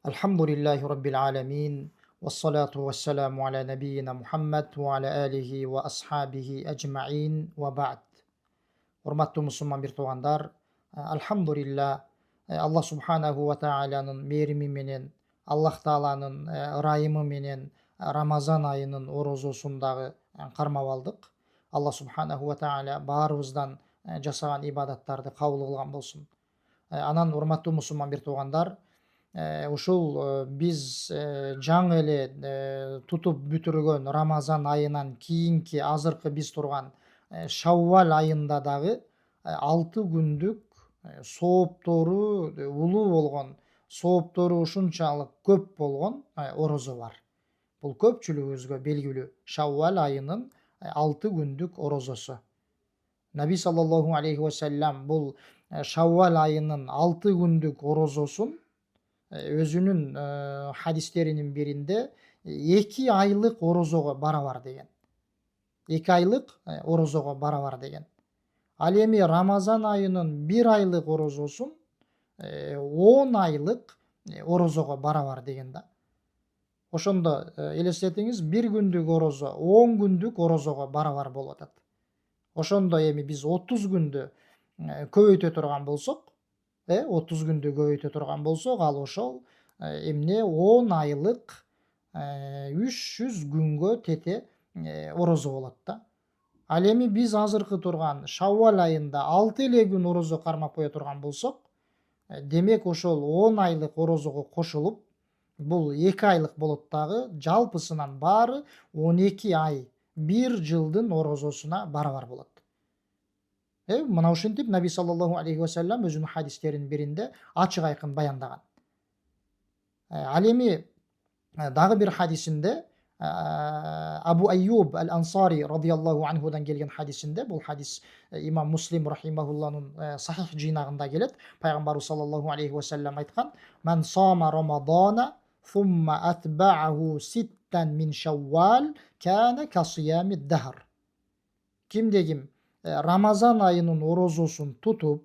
Alhamdulillahi Rabbil alamin. Wassalatu wassalamu ala nabiyyina Muhammad wa ala alihi wa ashabihi ajma'in wa ba'd. Урматтуу мусулман бир туугандар, алхамдулилла, Аллах субханаху ва тааланын мээрими менен, Аллах тааланын ырайымы менен Рамазан айынын орозосун дагы кармап алдык. Аллах субханаху ва таала баарыбыздан жасаган ибадаттарды кабыл кылган болсун. Анан урматтуу мусулман бир туугандар, ушул биз жаңы эле тутуп бүтүргөн Рамазан айынан кийинки азыркы биз турган Шаввал айында дагы 6 күндүк сооптору улуу болгон, сооптору ушунчалык көп болгон орозо бар. Бул көпчүлүгүбүзгө белгилүү Шаввал айынын 6 күндүк орозосу. Наби саллаллаху алейхи ва саллям бул Шаввал айынын 6 күндүк орозосун өзүнүн хадистеринин биринде 2 айлык орозого барабар деген. 2 айлык орозого барабар деген. Ал эми Рамазан айынын 1 айлык орозосун 10 айлык орозого барабар деген да. Ошондо элестетиңиз, 1 күндүк орозо 10 күндүк орозого барабар болуп атат. Ошондо эми биз 30 күндү көбөйтө турган болсок, 30 күндү көбөйтө турган болсок, ал ошол эмне 10 айлык 300 күнгө тете орозо болот да. Ал эми биз азыркы турган Шаввал айында 6 эле күн орозо кармап кое турган болсок, демек ошол 10 айлык орозого кошулуп, бул 2 айлык болот дагы, жалпысынан баары 12 ай, 1 жылдын орозосуна барабар болот. Мына ушинтип Наби саллаллаху алейхи ва саллям өзүнүн хадистеринин биринде ачык айкын баяндаган. Ал эми дагы бир хадисинде Абу Айюб аль-Ансари радияллаху анхудан келген хадисинде, бул хадис имам Муслим рахимахулланын сахих жыйнагында келет. Пайгамбарыбыз саллаллаху алейхи ва саллям айткан: "Ман сама Рамадана сумма атба'аху ситтан мин Шаввал кана касиями дахр." Кимде ким Рамазан айынын орозосун тутуп,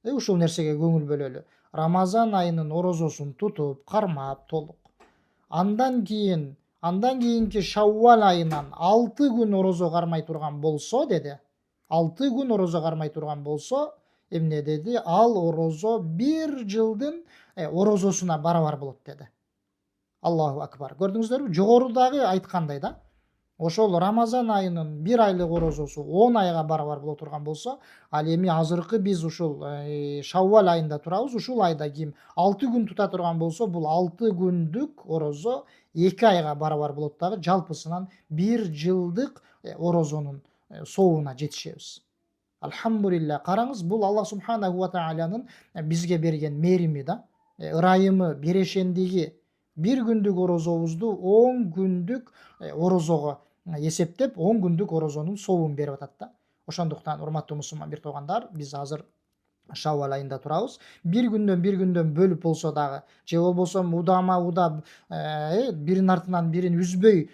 ушул нерсеге көңүл бөлөлү. Рамазан айынын орозосун тутуп, кармап толук. Андан кийинки Шаввал айынан 6 күн орозо кармай турган болсо, деди. 6 күн орозо кармай турган болсо, эмне деди? Ал орозо 1 жылдын орозосуна барабар болот деди. Аллаху акбар. Көрдүңүздөрбү? Жогорудагы айткандай да. Ошол Рамазан айынын 1 айлык орозосу 10 айга барабар боло турган болсо, ал эми азыркы биз ушул Шаввал айында турабыз. Ушул айда ким 6 күн тута турган болсо, бул 6 күндүк орозо 2 айга барабар болот дагы, жалпысынан 1 жылдык орозонун сообуна жетишебиз. Алхамдулилла. Караңыз, бул Аллах субханаху ва тааланын бизге берген мээрими да, ырайымы, берешендиги. 1 күндүк орозобузду 10 күндүк орозого эсептеп, 10 күндүк орозонун сообун берип атат да. Ошондуктан урматтуу мусулман бир туугандар, биз азыр Шаввал айында турабыз. 1 күндөн бөлүп болсо дагы, же болбосо удама-удап биринин артынан бирин үзбөй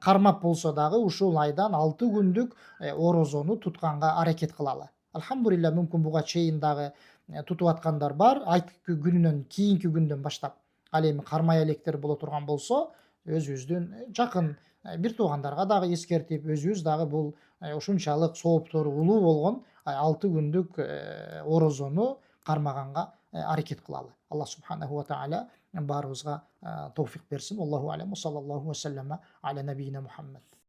кармап болсо дагы, ушул айдан 6 күндүк орозону тутканга аракет кылалы. Алхамдулилла, мүмкүн буга чейин дагы тутуп аткандар бар. Айт күнүнөн кийинки күндөн баштап. Ал эми кармай электер боло турган болсо, өзүбүздүн жакын бир туугандарга дагы эскертип, өзүбүз дагы бул ушунчалык сооптору улуу болгон 6 күндүк орозону кармаганга аракет кылалы. Аллах субханаху ва таала баарыбызга товфик берсин. Аллаху алям. Саллаллаху ва саллама аля набийина Мухаммад.